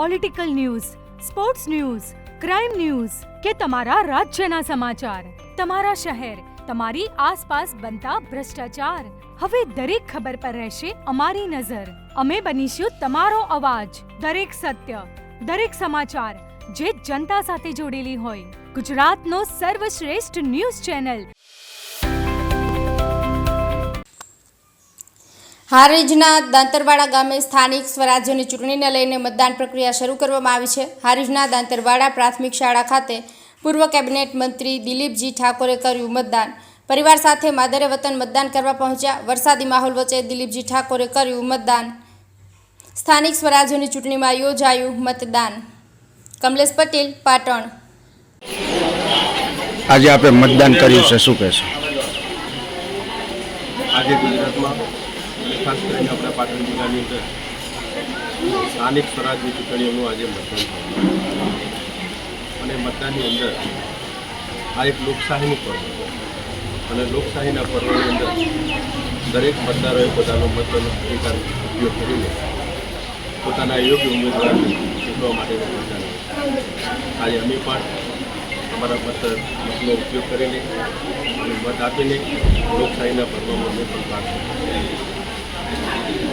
Political news, sports news, crime news કે તમારા રાજ્યના સમાચાર, તમારા શહેર, તમારી આસપાસ બનતા ભ્રષ્ટાચાર, હવે દરેક ખબર પર રહેશે અમારી નજર. અમે બનીશું તમારો અવાજ. દરેક સત્ય, દરેક સમાચાર જે જનતા સાથે જોડેલી હોય. ગુજરાતનો સર્વશ્રેષ્ઠ ન્યૂઝ ચેનલ. હારીજના દાંતરવાડા ગામે સ્થાનિક સ્વરાજ્યની ચૂંટણીને લઈને મતદાન પ્રક્રિયા શરૂ કરવામાં આવી છે. હારીજના દાંતરવાડા પ્રાથમિક શાળા ખાતે પૂર્વ કેબિનેટ મંત્રી દિલીપજી ઠાકોરે કર્યું મતદાન. પરિવાર સાથે માદરે વતન મતદાન કરવા પહોંચ્યા. વરસાદી માહોલ વચ્ચે દિલીપજી ઠાકોરે કર્યું મતદાન. સ્થાનિક સ્વરાજ્યની ચૂંટણીમાં યોજાયું મતદાન. કમલેશ પટેલ, પાટણ. આજે આપણે મતદાન કર્યું છે, શું કહેશો? આજે ગુજરાતમાં ખાસ કરીને આપણા પાટણ જિલ્લાની અંદર સ્થાનિક સ્વરાજની ચૂંટણીઓનું આજે મતદાન થયું અને મતદાનની અંદર આ એક લોકશાહીનું પર્વ અને લોકશાહીના પર્વની અંદર દરેક મતદારોએ પોતાનો મતનો અધિકાર ઉપયોગ કરીને પોતાના યોગ્ય ઉમેદવારને ચૂંટવા માટેનું મતદાન આજે અમે પણ અમારા મતનો ઉપયોગ કરીને અને મત આપીને લોકશાહીના પર્વમાં અમે પણ ભાગ